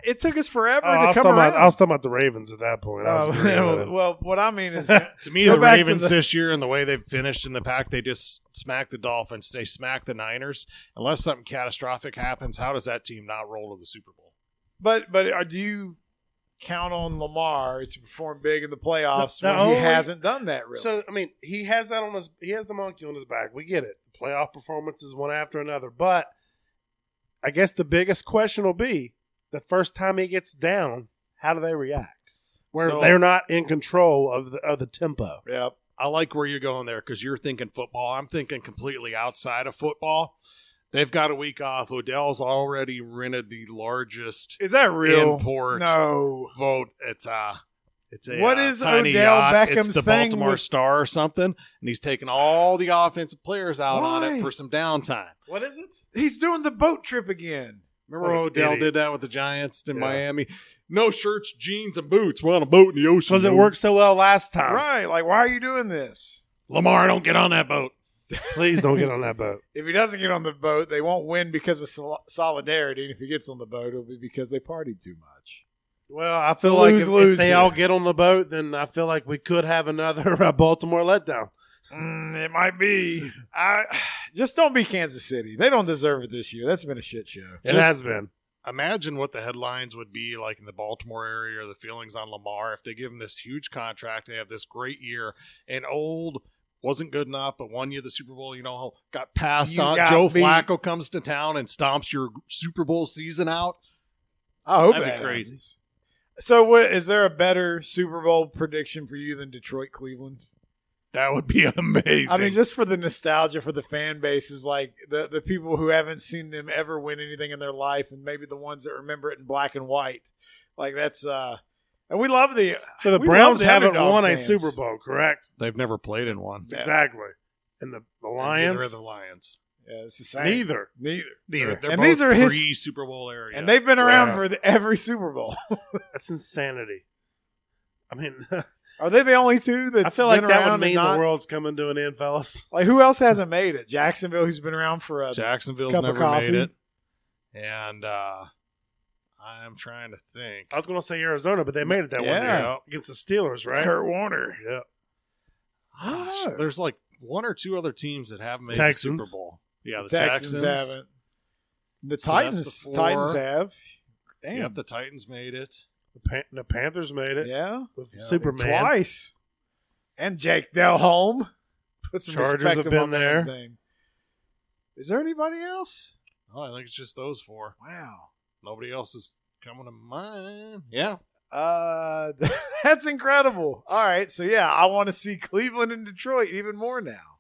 It took us forever to come around. I was talking about the Ravens at that point. I was agreeing with him. well, what I mean is, To me, Go the back to Ravens the- this year and the way they've finished in the pack, they just smacked the Dolphins. They smacked the Niners. Unless something catastrophic happens, how does that team not roll to the Super Bowl? but do you count on Lamar to perform big in the playoffs The when only- he hasn't done that really? So I mean, he has the monkey on his back. We get it. Playoff performances one after another, but I guess the biggest question will be the first time he gets down, how do they react? Where So- they're not in control of the tempo. Yep. I like where you're going there because you're thinking football. I'm thinking completely outside of football. They've got a week off. Odell's already rented the largest Is that real? import No. vote. It's a What is tiny Odell yacht. Beckham's It's the thing Baltimore with- Star or something, and he's taking all the offensive players out on Why? it for some downtime. What is it? He's doing the boat trip again. Remember What an Odell idiot. did that with the Giants in Yeah. Miami? No shirts, jeans, and boots. We're on a boat in the ocean. Because it dude. worked so well last time. Right. Like, why are you doing this? Lamar, don't get on that boat. Please don't get on that boat. If he doesn't get on the boat, they won't win because of solidarity. And if he gets on the boat, it'll be because they partied too much. Well, I feel So like lose-lose if they here. all get on the boat, then I feel like we could have another Baltimore letdown. It might be. Just don't be Kansas City. They don't deserve it this year. That's been a shit show. It has been. Imagine what the headlines would be like in the Baltimore area or the feelings on Lamar if they give him this huge contract. They have this great year, and old wasn't good enough, but won you the Super Bowl. Got passed You on. got Joe beat. Flacco comes to town and stomps your Super Bowl season out. I hope That'd be that crazy. happens. So, what is there a better Super Bowl prediction for you than Detroit Cleveland? That would be amazing. I mean, just for the nostalgia for the fan bases, like the people who haven't seen them ever win anything in their life, and maybe the ones that remember it in black and white. Like that's and we love the. So the we Browns love the haven't underdog won a fans. Super Bowl, correct? They've never played in one. Yeah. Exactly. And the Lions? Neither are the Lions. Yeah, it's the same. Neither. Neither. Neither. They're And both these are his- pre-Super Bowl area. And they've been around Wow. for every Super Bowl. That's insanity. I mean, Are they the only two that's I feel like been that around would and mean not- the world's coming to an end, fellas. Like who else hasn't made it? Jacksonville, who's been around for a Jacksonville's cup of never coffee. made it. And I'm trying to think. I was going to say Arizona, but they made it that one year against the Steelers, right? Kurt Warner. Yeah. Gosh, there's like one or two other teams that have made Texans. the Super Bowl. Yeah, the Texans haven't. The Titans. the Titans four. have. Damn. Yep, the Titans made it. The Panthers made it Yeah. with Superman. Twice. And Jake Delhomme. Put some Chargers respect have on been my man's there. name. Is there anybody else? Oh, I think it's just those four. Wow. Nobody else is coming to mind. Yeah. That's incredible. All right, so yeah, I want to see Cleveland and Detroit even more now.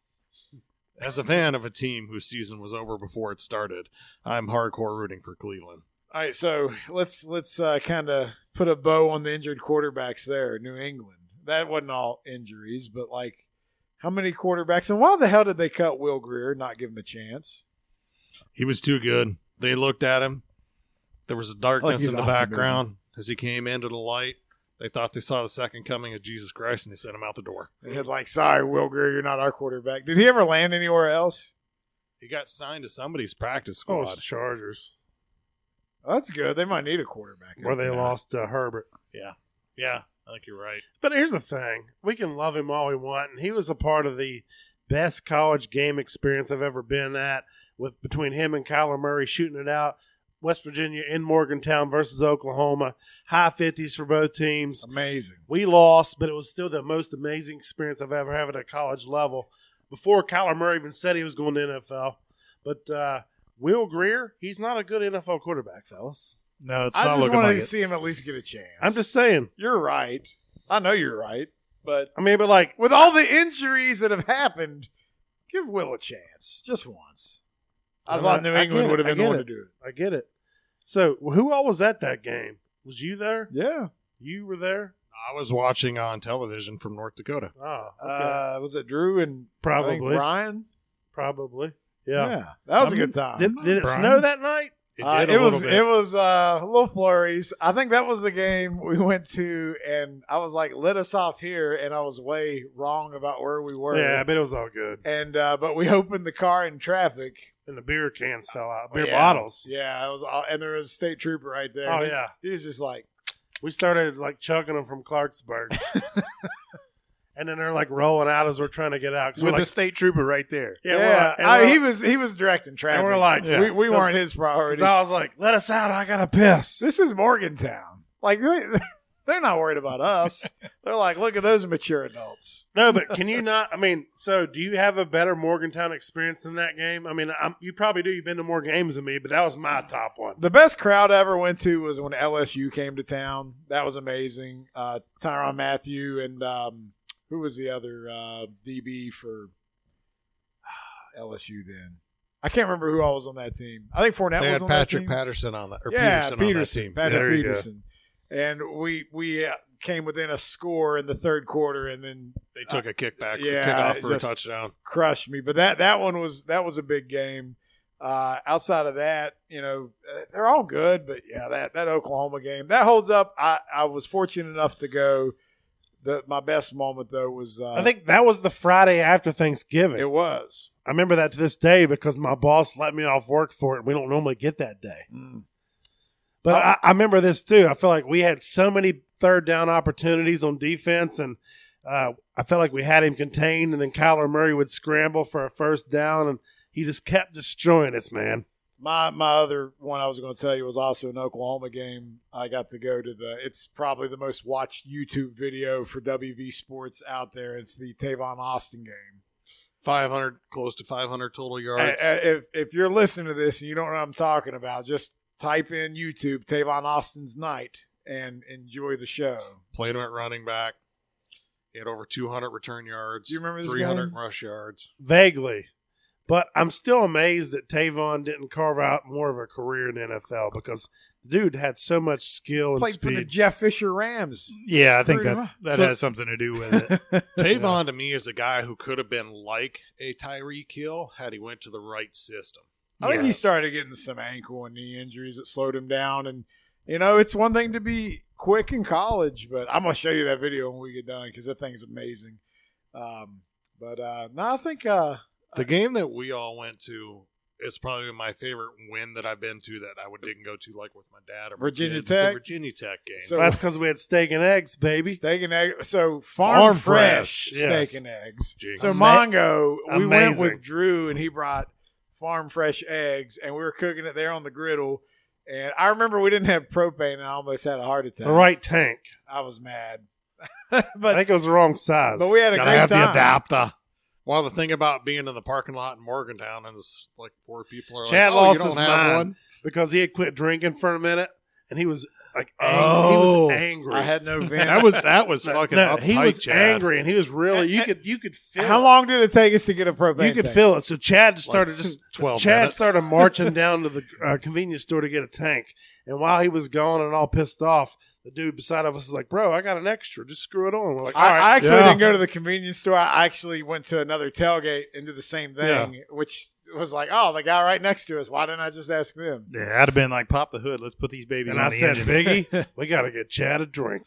As a fan of a team whose season was over before it started, I'm hardcore rooting for Cleveland. All right, so let's kind of put a bow on the injured quarterbacks there. New England. That wasn't all injuries, but like, how many quarterbacks? And why the hell did they cut Will Grier? Not give him a chance. He was too good. They looked at him. There was a darkness he's in the optimism. background as he came into the light. They thought they saw the second coming of Jesus Christ, and they sent him out the door. They had like, sorry, Will Grier, you're not our quarterback. Did he ever land anywhere else? He got signed to somebody's practice Oh, squad. it's the Chargers. Oh, that's good. They might need a quarterback. Where they lost Herbert. Yeah, I think you're right. But here's the thing. We can love him all we want, and he was a part of the best college game experience I've ever been at, with between him and Kyler Murray shooting it out. West Virginia in Morgantown versus Oklahoma. High 50s for both teams. Amazing. We lost, but it was still the most amazing experience I've ever had at a college level. Before Kyler Murray even said he was going to NFL. But Will Grier, he's not a good NFL quarterback, fellas. No, it's I not just looking wanted like to it. see him at least get a chance. I'm just saying. You're right. I know you're right. But I mean, but like, with all the injuries that have happened, give Will a chance. Just once. I thought New England would have been the one to do it. I get it. So, who all was at that game? Was you there? Yeah. You were there? I was watching on television from North Dakota. Oh, okay. Was it Drew and I think Probably. Brian? Probably. Yeah. Yeah. That was I a mean, good time. Did it Brian? snow that night? It did a it little was bit. it was a little flurries. I think that was the game we went to, and I was like, "Let us off here," and I was way wrong about where we were. Yeah, but it was all good. And but we opened the car in traffic. And the beer cans fell out. Beer Yeah. bottles. Yeah, it was, and there was a state trooper right there. Oh, He- yeah. he was just like, We started like chugging them from Clarksburg. And then they're like rolling out as we're trying to get out. 'Cause With we're the like, state trooper right there. he was directing traffic. And we're like, we weren't his priority. 'cause I was like, let us out. I got to piss. This is Morgantown. Like they're not worried about us. They're like, look at those mature adults. No, but can you not? I mean, so do you have a better Morgantown experience than that game? I mean, you probably do. You've been to more games than me, but that was my top one. The best crowd I ever went to was when LSU came to town. That was amazing. Tyrann Mathieu and who was the other DB for LSU then? I can't remember who all was on that team. I think Fournette They was had on Patrick that team. Patterson on that, or Yeah, Peterson on that team. Patrick There you go. Peterson. And we came within a score in the third quarter, and then They took a kickback, yeah, kickoff it for just- a touchdown. crushed me. But that one was a big game. Outside of that, they're all good. But yeah, that Oklahoma game that holds up. I was fortunate enough to go. My best moment though was I think that was the Friday after Thanksgiving. it was. I remember that to this day because my boss let me off work for it. And we don't normally get that day. But I remember this too. I feel like we had so many third down opportunities on defense, and I felt like we had him contained, and then Kyler Murray would scramble for a first down, and he just kept destroying us, man. My other one I was going to tell you was also an Oklahoma game. I got to go to it's probably the most watched YouTube video for WV Sports out there. It's the Tavon Austin game. 500, close to 500 total yards. If you're listening to this and you don't know what I'm talking about, just type in YouTube Tavon Austin's night and enjoy the show. Played him at running back. He had over 200 return yards. Do you remember this 300 game? rush yards. Vaguely. But I'm still amazed that Tavon didn't carve out more of a career in the NFL because the dude had so much skill and Played for the speed. Jeff Fisher Rams. Yeah, I think Screwed him that up. has something to do with it. Tavon to me is a guy who could have been like a Tyreek Hill had he went to the right system. I think he Yes. started getting some ankle and knee injuries that slowed him down. And, it's one thing to be quick in college, but I'm going to show you that video when we get done because that thing's amazing. No, I think The game that we all went to it's probably my favorite win that I've been to that I didn't go to like with my dad or my Virginia kids, Tech? the Virginia Tech game. So- That's because we had steak and eggs, baby. Steak and egg. So farm fresh yes. steak and eggs. Jinx. So Mongo, we went Amazing. with Drew, and he brought farm fresh eggs, and we were cooking it there on the griddle. And I remember we didn't have propane, and I almost had a heart attack. The right tank. I was mad, I but think it was the wrong size. we had a Gotta great have time. the adapter. Well, the thing about being in the parking lot in Morgantown is like 4 people are Chad like, "Oh, lost you don't his have mind one." because he had quit drinking for a minute, and he was like, he Oh. was angry. I had no vent. That was fucking uptight, he was Chad. angry, and he was really you could feel. How long did it take us to get a propane? You could tank? feel it. So Chad started 12 Chad minutes. started marching down to the convenience store to get a tank, and while he was gone and all pissed off, the dude beside of us is like, "Bro, I got an extra. Just screw it on." We're like, "All right." I actually Yeah. didn't go to the convenience store. I actually went to another tailgate and did the same thing, which was like, oh, the guy right next to us. Why didn't I just ask them? Yeah, I'd have been like, pop the hood. Let's put these babies And on I the said, engine. "Biggie, we got to get Chad a drink."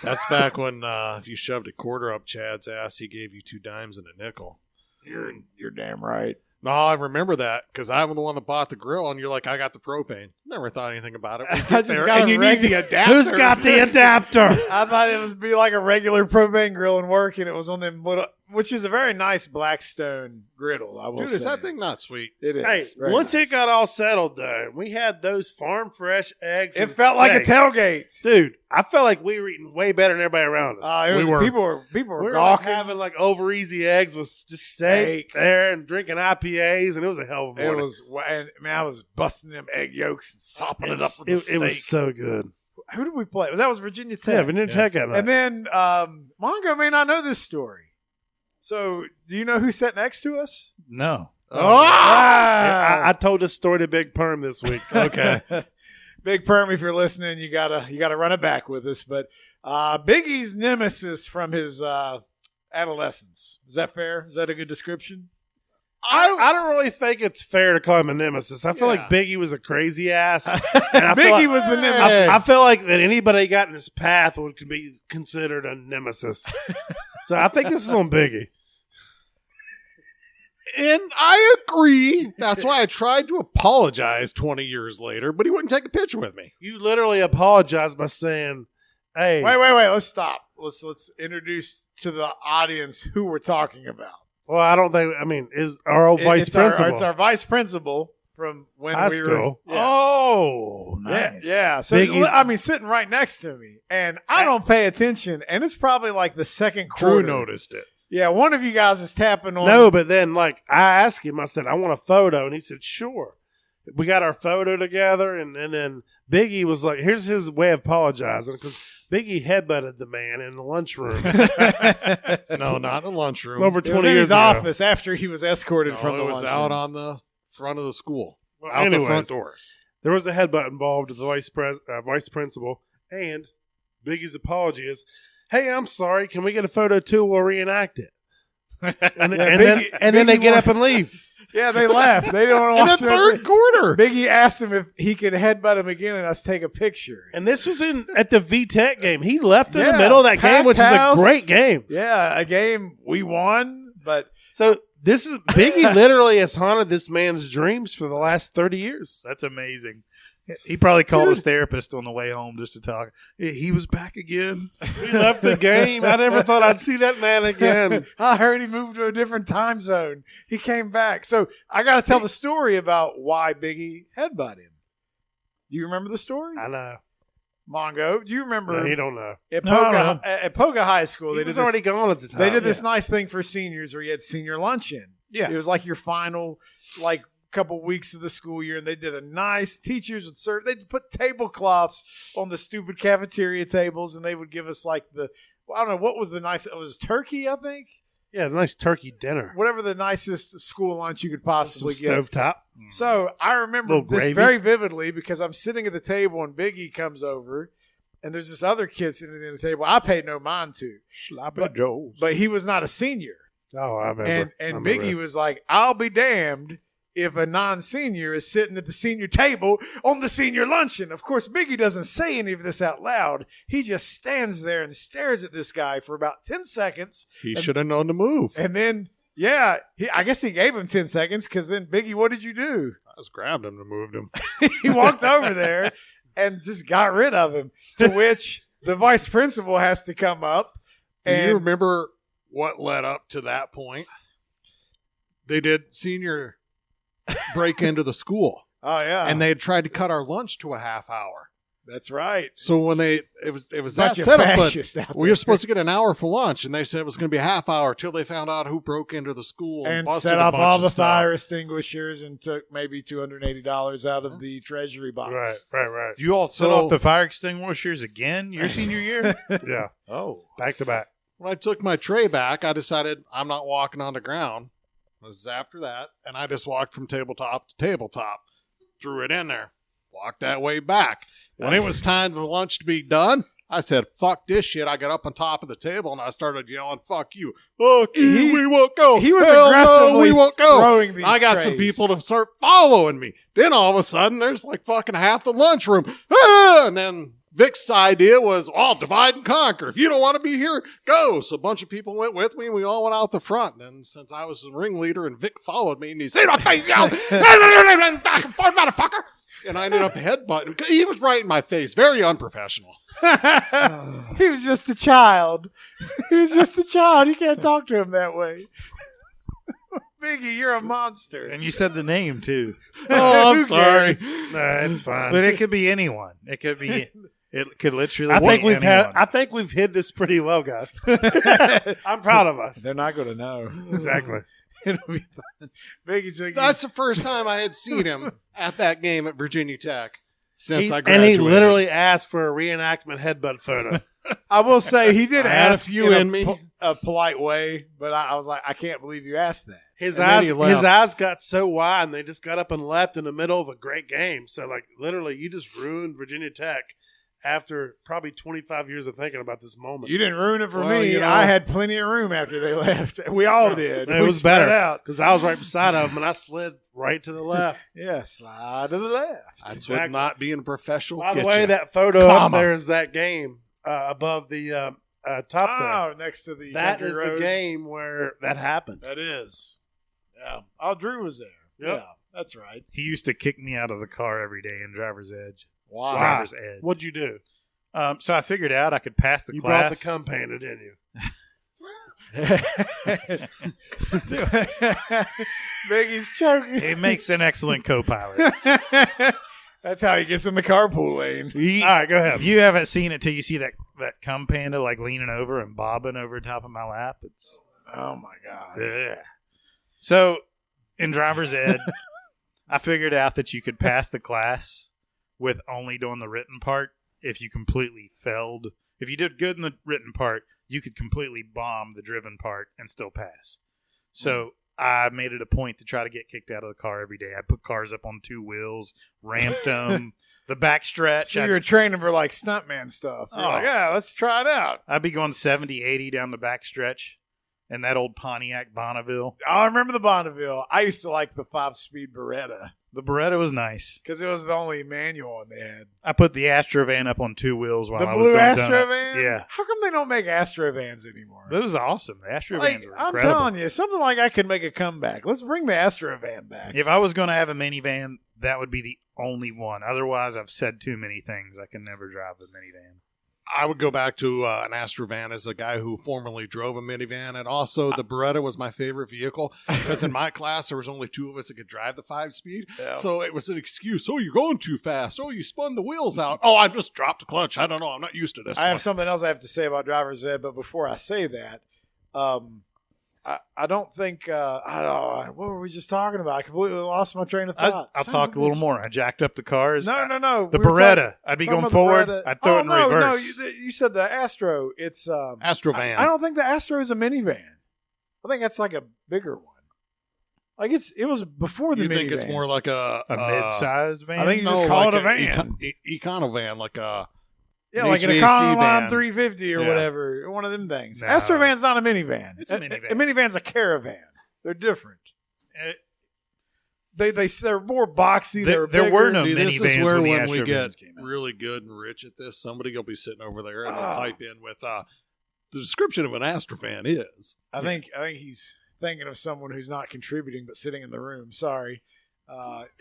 That's back when if you shoved a quarter up Chad's ass, he gave you 2 dimes and a nickel. You're damn right. No, I remember that because I'm the one that bought the grill, and you're like, I got the propane. Never thought anything about it. We I get just there, got and a you need the regular- adapter. Who's got the adapter? I thought it would be like a regular propane grill and work, and it was on them little, which is a very nice Blackstone griddle. I will Dude, say. is that thing not sweet? It is. Hey, Very once nice. it got all settled, though, we had those farm fresh eggs. it and felt like a steak. tailgate. Dude, I felt like we were eating way better than everybody around us. It was, We were- people were we were like gawking. having like over easy eggs with just steak there and drinking IPAs, and it was a hell of a It morning. was, and man, I was busting them egg yolks and sopping it up with the it steak. was so good. Who did we play? That was Virginia Tech. Yeah, Virginia Tech had that. And then Mongo may not know this story. So, do you know who sat next to us? No. Yeah, I told this story to Big Perm this week. Okay. Big Perm, if you're listening, you gotta run it back with us. But Biggie's nemesis from his adolescence. Is that fair? Is that a good description? I don't really think it's fair to call him a nemesis. I feel Yeah. like Biggie was a crazy ass. And Biggie I feel like- was the nemesis. I feel like that anybody got in his path would be considered a nemesis. So I think this is on Biggie. And I agree. That's why I tried to apologize 20 years later, but he wouldn't take a picture with me. You literally apologized by saying, "Hey, Wait. Let's stop. Let's introduce to the audience who we're talking about. well, I don't think. I mean, is our old vice It's principal? It's our vice principal from when High we were. school. Yeah. Oh, Yeah, nice. yeah. So Biggie- I mean, sitting right next to me, and I don't pay attention, and it's probably like the second quarter. Drew noticed it. Yeah, one of you guys is tapping on. No, but then like I asked him, I said, "I want a photo," and he said, "Sure." We got our photo together, and then Biggie was like, "Here's his way of apologizing," because Biggie headbutted the man in the lunchroom No, not in the lunchroom. over it was 20 in years his ago. office after he was escorted No, from the it was lunchroom. out on the front of the school, Well, out the front anyways, doors. there was a headbutt involved with the vice principal, and Biggie's apology is, "Hey, I'm sorry. Can we get a photo too? We'll reenact it." And, then they get up and leave. Yeah, they left. They don't In want the third quarter. Biggie asked him if he could headbutt him again and us take a picture. And this was at the VTech game. He left in Yeah, the middle of that packed game, which house. is a great game. Yeah, a game we won, but So this is Biggie literally has haunted this man's dreams for the last 30 years. That's amazing. He probably called his therapist on the way home just to talk. He was back again. We left the game. I never thought I'd see that man again. I heard he moved to a different time zone. He came back. So I got to tell the story about why Biggie headbutt him. Do you remember the story? I know. Mongo, do you remember No, he don't know. at No, Poga, no. at Poga High School? He They was did this, already gone at the time. they did this nice thing for seniors where you had senior luncheon. Yeah. It was like your final, like, couple weeks of the school year, and they did a nice teachers would serve. They'd put tablecloths on the stupid cafeteria tables, and they would give us like I don't know what was the nice. It was turkey, I think. Yeah, a nice turkey dinner. Whatever the nicest school lunch you could possibly Some get. stovetop. So I remember Little this gravy. very vividly because I'm sitting at the table and Biggie comes over, and there's this other kid sitting at the table. I paid no mind to, Sloppy Joe's. but he was not a senior, Oh, I remember. and I remember. Biggie was like, "I'll be damned if a non-senior is sitting at the senior table on the senior luncheon." Of course, Biggie doesn't say any of this out loud. He just stands there and stares at this guy for about 10 seconds. He should have known to move. And then Yeah, I guess he gave him 10 seconds because then Biggie, what did you do? I just grabbed him and moved him. He walked over there and just got rid of him, to which the vice principal has to come up. Do And you remember what led up to that point? They did senior break into the school. Oh, yeah. And they had tried to cut our lunch to a half hour. That's right. So when it was Bunch that of setup, but fascists out we there. were supposed to get an hour for lunch, and they said it was going to be a half hour till they found out who broke into the school and busted set a up bunch all of the stuff. fire extinguishers and took maybe $280 out of the treasury box. Right. You all set So- off the fire extinguishers again your senior year? Yeah. Oh, Back to back. when I took my tray back, I decided I'm not walking on the ground. This is after that, and I just walked from tabletop to tabletop, threw it in there, walked that way back. When it was time for lunch to be done, I said, "Fuck this shit." I got up on top of the table and I started yelling, "Fuck you! Fuck you! We won't go! He was Hell no, aggressively we won't go!" throwing these I got some trays. people to start following me. Then all of a sudden, there's like fucking half the lunchroom. Ah! And then Vic's idea was, "Oh, divide and conquer. If you don't want to be here, go." So a bunch of people went with me, and we all went out the front. And since I was the ringleader, and Vic followed me, and he said, "My face, yelled, back and forth, motherfucker!" And I ended up headbutting. He was right in my face. Very unprofessional. He was just a child. He was just a child. You can't talk to him that way. Biggie, you're a monster. And you said the name, too. Oh, I'm Who sorry. cares? Nah, it's fine. But it could be anyone. It could be... It could literally I be think anyone. I think we've hid this pretty well, guys. I'm proud of us. They're not going to know. Exactly. It'll be fun. Biggie took That's the first time I had seen him at that game at Virginia Tech since I And graduated. he literally asked for a reenactment headbutt photo. I will say he did I had a ask few in me. a polite way, but I was like, I can't believe you asked that. His And then eyes, he left. his eyes got so wide, and they just got up and left in the middle of a great game. So, like, literally, you just ruined Virginia Tech after probably 25 years of thinking about this moment. You didn't ruin it for Well, me. you know- I had plenty of room after they left. We all did. It We was spread better out. because I was right beside him, and I slid right to the left. Yeah, slide to the left. That's Exactly. what not being a professional. By the gets way, you. that photo up Comma. there is that game above the top there. Oh, next to the That country is the roads. game where that happened. That is. Yeah. Oh, Drew was there. Yep. Yeah, that's right. He used to kick me out of the car every day in driver's edge. Wow. Driver's edge. What'd you do? So I figured out I could pass the You brought class. the cum painter, didn't you? Biggie's choking. It makes an excellent co-pilot. That's how he gets in the carpool lane. You, All right, go ahead. you haven't seen it till you see that cum panda like leaning over and bobbing over top of my lap. It's Oh my god. ugh. So in driver's ed, I figured out that you could pass the class with only doing the written part if you completely failed. If you did good in the written part, you could completely bomb the driven part and still pass. So I made it a point to try to get kicked out of the car every day. I put cars up on 2 wheels, ramped them, the back stretch. So you were training for like stuntman stuff. You're Oh. like, yeah, let's try it out. I'd be going 70, 80 down the back stretch and that old Pontiac Bonneville. Oh, I remember the Bonneville. I used to like the 5-speed Beretta The Beretta was nice. because it was the only manual one they had. I put the Astrovan up on 2 wheels while The I was blue doing Astrovan? donuts. Yeah. How come they don't make Astrovans anymore? That was awesome. The Astrovans Like, were I'm incredible. telling you, something like I could make a comeback. Let's bring the Astrovan back. If I was going to have a minivan, that would be the only one. Otherwise, I've said too many things. I can never drive a minivan. I would go back to an Astrovan as a guy who formerly drove a minivan, and also the Beretta was my favorite vehicle because in my class there was only 2 of us that could drive the 5-speed, Yeah. so it was an excuse. Oh, you're going too fast. Oh, you spun the wheels out. Oh, I just dropped the clutch. I don't know. I'm not used to this. I one. have something else I have to say about driver's ed, but before I say that, I don't think I don't. What were we just talking about? I completely lost my train of thought. I'll talk a little more. I jacked up the cars. No. The We were Beretta. talking- I'd be talking going about the forward. Beretta. I'd throw it in no, reverse. No, you said the Astro. It's Astrovan. I don't think the Astro is a minivan. I think that's like a bigger one. Like it was before the you think it's minivans. more like a mid-sized van? I think you just call it a van. Econovan, like a Yeah, an like an HVAC Econoline van. 350 or Yeah. whatever. One of them things. No. Astrovan's not a minivan. It's a minivan. A minivan's a caravan. They're different. They're more boxy. There They're were bigger. no See, this is minivans where when the when we Astrovans get came out. really good and rich at this, somebody will be sitting over there and they'll Oh. pipe in with the description of an Astrovan is. I think he's thinking of someone who's not contributing but sitting in the room. Sorry.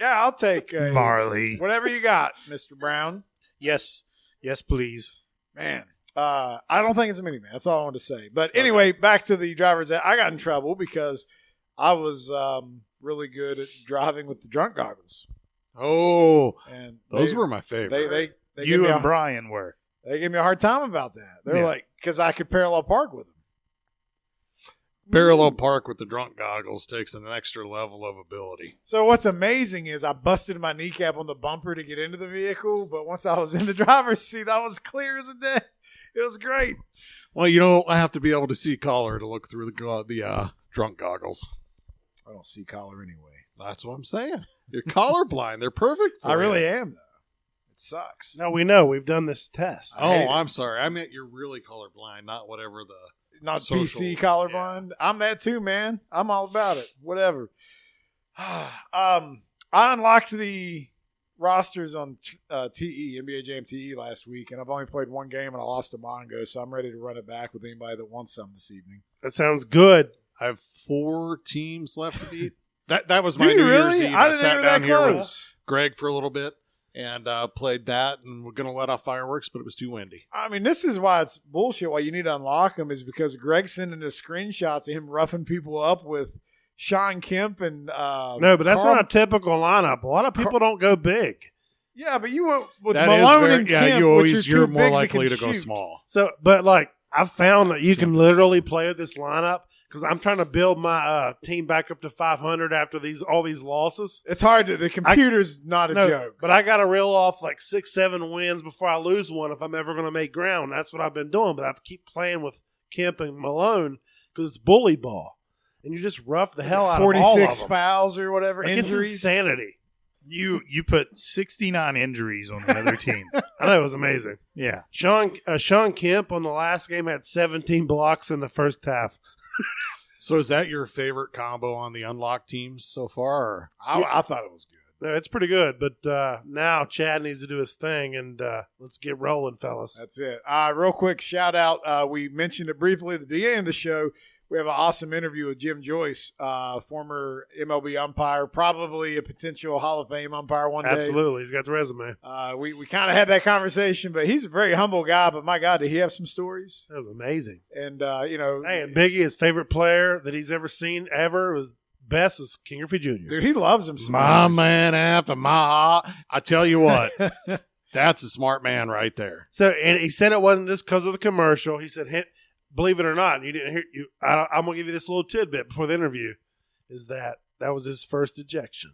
I'll take Marley. whatever you got, Mr. Brown. Yes, please. Man, I don't think it's a minivan. That's all I wanted to say. But anyway, back to the driver's ed. I got in trouble because I was really good at driving with the drunk goggles. Oh, And those were my favorite. They You gave me and Brian were. They gave me a hard time about that. They're Yeah. like, because I could parallel park with them. Parallel park with the drunk goggles takes an extra level of ability. So what's amazing is I busted my kneecap on the bumper to get into the vehicle, but once I was in the driver's seat, I was clear as a day. It was great. Well, I have to be able to see color to look through the drunk goggles. I don't see collar anyway. That's what I'm saying. You're colorblind. They're perfect for I really you. am, though. It sucks. No, we know. We've done this test. Oh, hate it. I'm sorry. I meant you're really colorblind, not whatever the... Not social, PC colorblind. I'm that too, man. I'm all about it. Whatever. I unlocked the rosters on TE, NBA Jam TE last week, and I've only played one game and I lost to Mongo, so I'm ready to run it back with anybody that wants some this evening. That sounds good. I have 4 teams left to beat. That was Do my you New really? Year's Eve. I didn't sat know down that here with close. Greg for a little bit and played that, and we're going to let off fireworks, but it was too windy. I mean, this is why it's bullshit. Why you need to unlock them is because Greg's sending us screenshots of him roughing people up with Sean Kemp and No, but that's Carl- not a typical lineup. A lot of people don't go big. Yeah, but you went with That is Malone very- and Kemp, you're more bigs that likely can to go shoot. small. So, but like I've found that you can literally play with this lineup because I'm trying to build my team back up to 500 after all these losses. It's hard to. The computer's not a joke. But I got to reel off like 6-7 wins before I lose one if I'm ever going to make ground. That's what I've been doing. But I keep playing with Kemp and Malone because it's bully ball, and you just rough the hell out of all of 46 them. fouls or whatever, Like, it's injuries. insanity. You put 69 injuries on the other team. I know, it was amazing. Yeah. Sean Kemp on the last game had 17 blocks in the first half. So is that your favorite combo on the unlocked teams so far? Or? I thought it was good. No, it's pretty good, but now Chad needs to do his thing, and let's get rolling, fellas. That's it. Real quick shout out. We mentioned it briefly at the beginning of the show. We have an awesome interview with Jim Joyce, former MLB umpire, probably a potential Hall of Fame umpire one day. Absolutely. He's got the resume. We kind of had that conversation, but he's a very humble guy. But my God, did he have some stories? That was amazing. And, Hey, and Biggie, his favorite player that he's ever seen was King Griffey Jr. dude, he loves him. Some My guys. man after my... I tell you what, that's a smart man right there. So, and he said it wasn't just because of the commercial. He said, believe it or not, you didn't hear. I'm gonna give you this little tidbit before the interview. Is that was his first ejection,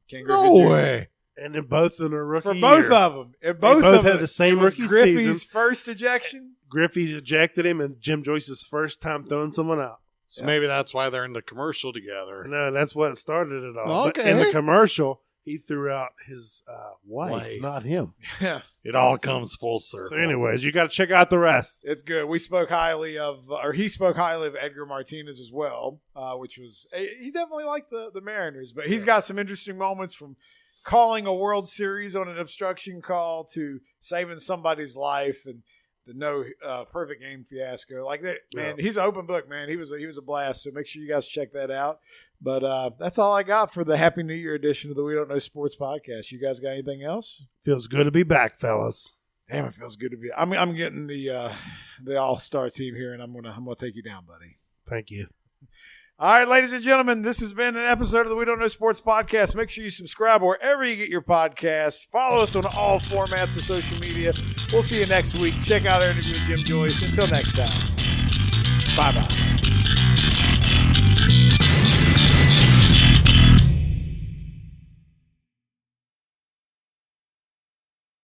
King No Griffey Jr. way. and in both in their rookie For both year, of them. And both of had them, the same it was rookie Griffey's season. first ejection. Griffey ejected him, and Jim Joyce's first time throwing someone out. So maybe that's why they're in the commercial together. No, that's what started it all. But Okay. in the commercial, he threw out his wife, Wife. not him. Yeah. It all comes full circle. So, anyways, you got to check out the rest. It's good. We spoke highly of, or he spoke highly of Edgar Martinez as well, which was, he definitely liked the Mariners, but he's got some interesting moments from calling a World Series on an obstruction call to saving somebody's life and the no perfect game fiasco. Like that, man, he's an open book, man. He was a blast. So make sure you guys check that out. But that's all I got for the Happy New Year edition of the We Don't Know Sports podcast. You guys got anything else? Feels good to be back, fellas. Damn, it feels good to be. I'm getting the all-star team here, and I'm gonna take you down, buddy. Thank you. All right, ladies and gentlemen, this has been an episode of the We Don't Know Sports podcast. Make sure you subscribe wherever you get your podcasts. Follow us on all formats of social media. We'll see you next week. Check out our interview with Jim Joyce. Until next time, bye-bye.